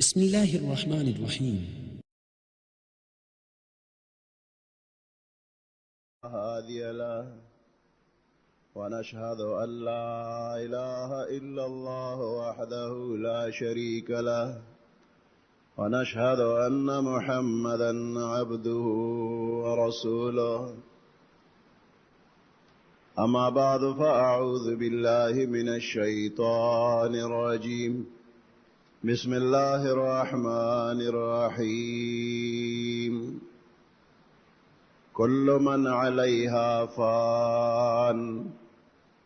بسم الله الرحمن الرحيم. هادي له ونشهد أن لا إله إلا الله وحده لا شريك له ونشهد أن محمدا عبده ورسوله. أما بعد فأعوذ بالله من الشيطان الرجيم. بسم الله الرحمن الرحيم. كل من عليها فان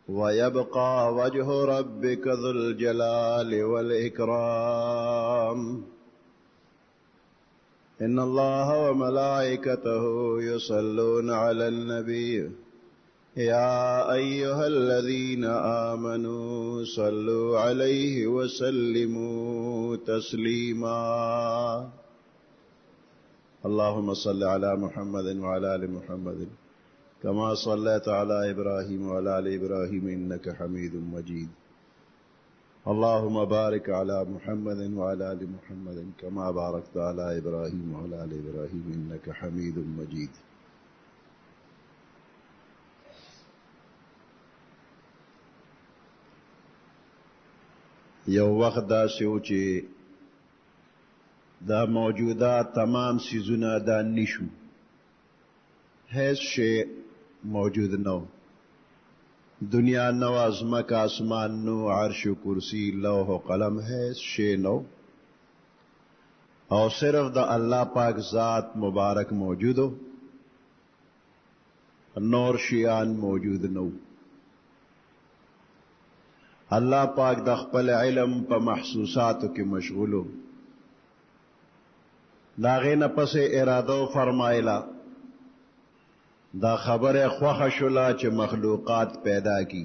ويبقى وجه ربك ذو الجلال والإكرام. إن الله وملائكته يصلون على النبي يا أيها الذين آمنوا صلوا عليه وسلموا تسليما. اللهم صل على محمد وعلى آل محمد كما صليت على إبراهيم وعلى آل إبراهيم إنك حميد مجيد. اللهم بارك على محمد وعلى آل محمد كما باركت على إبراهيم وعلى آل إبراهيم إنك حميد مجيد. یو وقت دا سیو چې دا موجوده تمام سیزونه دا نشو، هیڅ شی موجود نو، دنیا نو، ازمک آسمان نو، عرش و کرسی لوح و قلم، هیڅ شی نو، او صرف دا اللہ پاک ذات مبارک موجودو، نور شیان موجود نو. اللہ پاک د خپل علم په محسوساتو کې مشغولو، داغې نه پس اراده فرمایلا دا خبره خوښه شوله چې مخلوقات پیدا کی.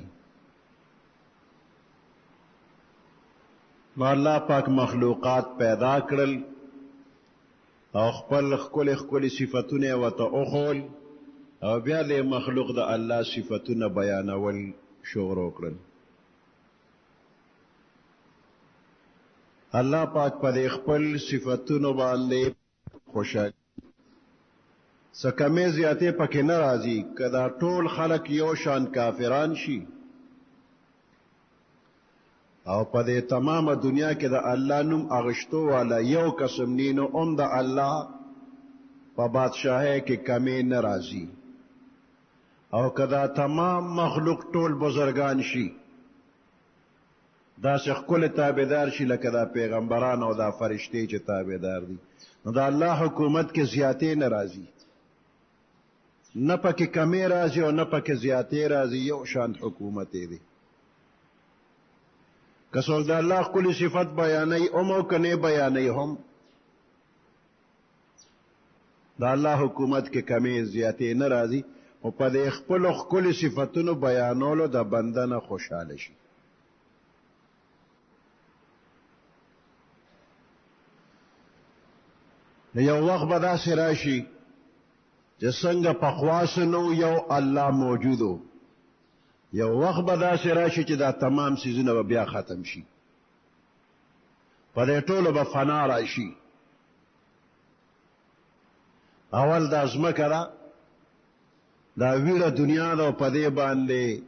نو الله پاک مخلوقات پیدا کړل او خپل ښکلي ښکلي صفتونه ورته وښول او بیا د مخلوق د الله صفتونه بیانول شروع کړل. اللہ پاک پر خپل صفتونو باندې خوشحال سکمې زیاتې پکې نه راځي کدا ټول خلق یو شان کافران شي او په دې تمامه دنیا کې د الله نوم اغشتو والا یو قسم نینو د الله په بادشاہي کې کمی نه راځي او کدا تمام مخلوق ټول بزرگان شي دا ښکلی تابعدار شي لکه دا پیغمبران او دا فرشتې چې تابعدار دي، نو دا الله حکومت کې زیاتې نه راځي، نه پکې کمې راځي او نه پکې زیاتې راځي، یو شان حکومت دی. که څوک د الله ښکلي صفت بیانوي هم او که نه بیانوي هم، د الله حکومت کې کمې زیاتې نه راځي او په دې خپلو ښکلي صفتونو بیانولو د بنده نه خوشحاله شي. یو وقت به داسې راشي چې څنګه پخوا نو یو الله موجودو، یو وقت به داسې راشي چې دا تمام څیزونه به بیا ختم شي، په دې ټولو به فنا راشي. اول دا ځمکه ده، دا ویړه دنیا ده او په دې باندې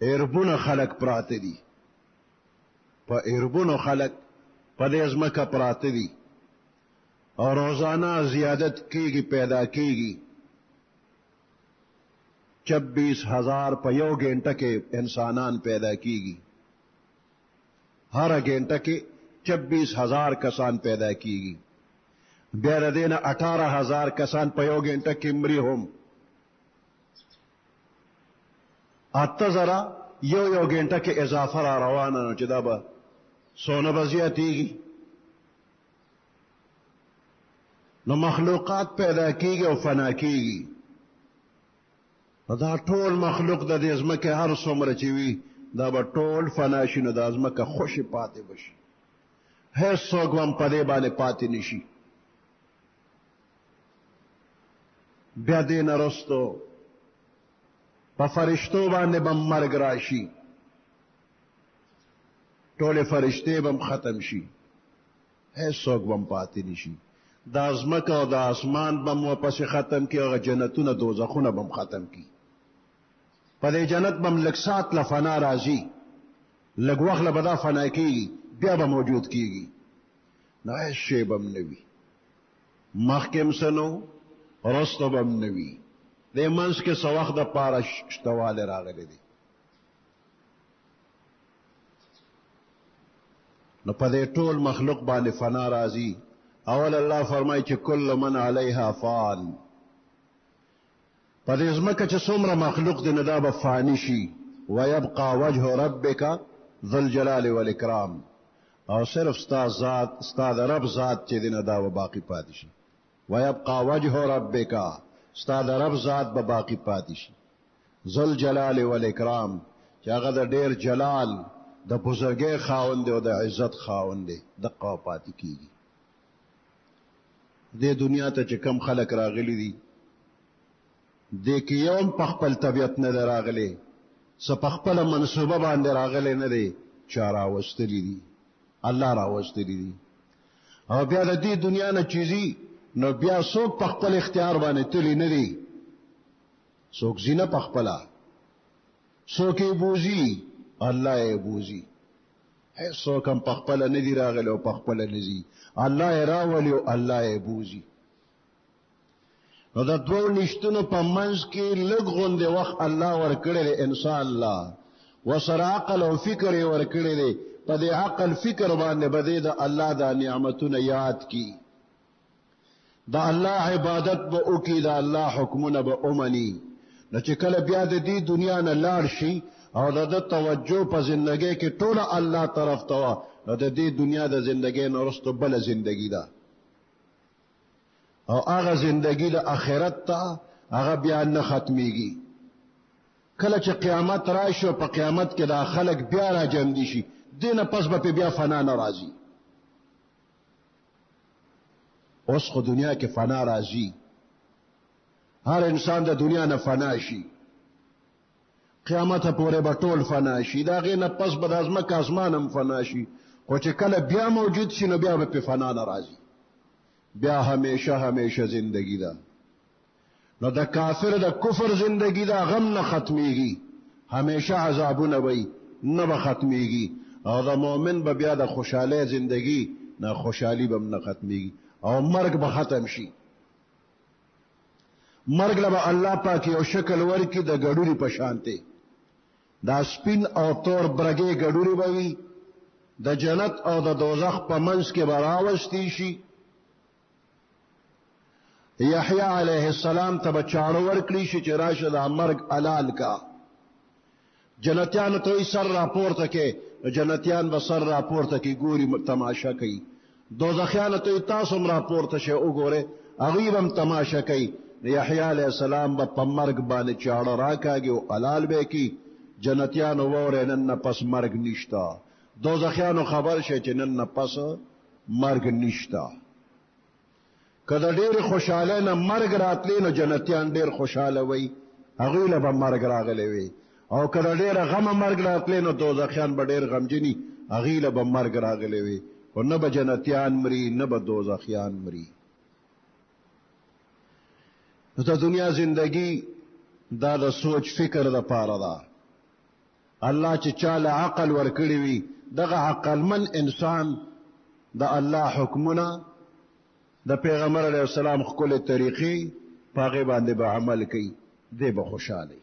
اربونه خلک پراته دي، په اربونو خلک په دې ځمکه پراته دي اور روزانہ زیادت کیږي، پیدا کیږي. 26,000 په یو غنټه کې انسانان پیدا کیږي، هر غنټه کې 26,000 کسان پیدا کیږي، بیا د دې نه 18,000 کسان په یو غنټه کې مري هم، 8,000 یو غنټه کې اضافه را روانه نو چې دا به څونه به زیاتېږي. نو مخلوقات پیدا کیږي او فنا کیږي، دا ټول مخلوق د دې ځمکې هر څومره چې وي دا به ټول فنا شي، نو دا ځمکه خوشې پاتې بشي، هیڅ څوک هم په دې باندې پاتې نشي. بیا دې نه رستو په فرشتو باندې به مرګ راشي، ټول فرشتې به ختم شي، هیڅوک بم پاتې نشي دا ځمکه او د اسمان بم واپس ختم کی او جنتونه دوزخونه بم ختم کی په دې جنت بم لږ سات له فنا راځي لږ وخت له بدا فنا کیږي بیا به موجود کیږي نو هیڅ شی بم نوي مخکم سنو رسته بم نوي دې منځ کې څه وخت د پاره شتواله راغلی دی نو په دې ټول مخلوق باندې فنا راځي اول الله فرمایي چې کل من علیها فان په دې ځمکه چې څومره مخلوق دی نو دا به فانی شي ويبقى وجه ربک ذو الجلال والاکرام او صرف ستا د رب ذات چې دی نو دا به باقی پاتې شي ويبقى وجه ربک ستا د رب ذات به باقی پاتې شي ذو الجلال والاکرام چې هغه د ډیر جلال د بزرګۍ خاوند او د عزت خاوند دی دغه پاتې کیږي دې دنیا ته چې کم خلک راغلي دي دې کې یوم په خپل طبیعت نه راغلي څه په خپل منصوبه باندې راغلي نه دي چا راوستلي دي الله راوستلي دي او بیا د دې دنیا نه چیزي نو بیا څوک په خپل اختیار باندې تللی نه دي څوک زینه په خپله څوک یې بوزي الله یې بوزي هیڅوک هم په خپله نه دي راغلی او په خپله نه ځي الله یې راولي او الله یې بوزي نو د دوو نشتونو په منځ کې لږ غوندې وخت الله ورکړی دی انسان لا ورسره عقل او فکر یې ورکړی دی په دې عقل فکر باندې به دی د الله دا نعمتونه یاد کی د الله عبادت به وکړي د الله حکمونه به ومني نو چې کله بیا د دې دنیا نه لاړ شي او د توجه په زندګۍ کې ټوله الله طرف ته وا نو د دې دنیا د زندګۍ نه وروسته بله زندګي ده او هغه زندگی د آخرت ته هغه بیا نه ختمیږي کله چې قیامت راشي او په قیامت کې دا خلک بیا را جمع دي شي دینه پس به بیا فنا نه راځي اوس خو دنیا کې فنا راځي هر انسان د دنیا نه فنا شي قیامت پورې به ټول فنا شي دا غي نه پس به د ځمکه اسمان هم فنا شي خو چې کله بیا موجود شي نو بیا به په فنا نه راځي بیا همیشه زندگی ده نو د کافر د کفر زندگی ده غم نه ختمیږي همیشه عذابونه وي نه به ختمیږي او د مؤمن به بیا د خوشاله زندگی نه خوشحالی به نه ختمیږي او مرګ به ختم شي مرګ له الله پاک یو شکل ورکی د ګډوري په شانته دا سپین او تور برګې ګډوري وي د جنت او د دوزخ په منځ کې براوستي شي یحیی علیہ السلام ته بچاړو ورکړي شي چې راشه د مرګ حلال کا جنتیان ته سر راپورته کې جنتیان به سر راپورته کې ګوري تماشا کوي دوزخیان ته تاسو هم راپورته شي وګوره هغه هم تماشا کوي یحیی علیہ السلام په مرګ باندې چاړه راکاږي او حلال به کی جنتیان وره نن پس مرګ نشتا دوزخیانو خبر شي چې نن پس مرګ نشتا کله ډېر خوشاله نه مرګ راتلی نو جنتیان ډېر خوشاله وي هغه له به مرګ راغلی وي او کله ډېر غم مرګ راتلی نو دوزخیان به ډېر غمجني هغه له به مرګ راغلی وي او نه به جنتیان مري نه به دوزخیان مري نو د دنیا زندگی دا د سوچ فکر د پاره ده الله چې چاله عقل ورکړي وي دغه عقلمن انسان د الله حکمونه د پیغمبر علیه السلام خپل طریقې پاغه باندې به عمل کوي دی به خوشاله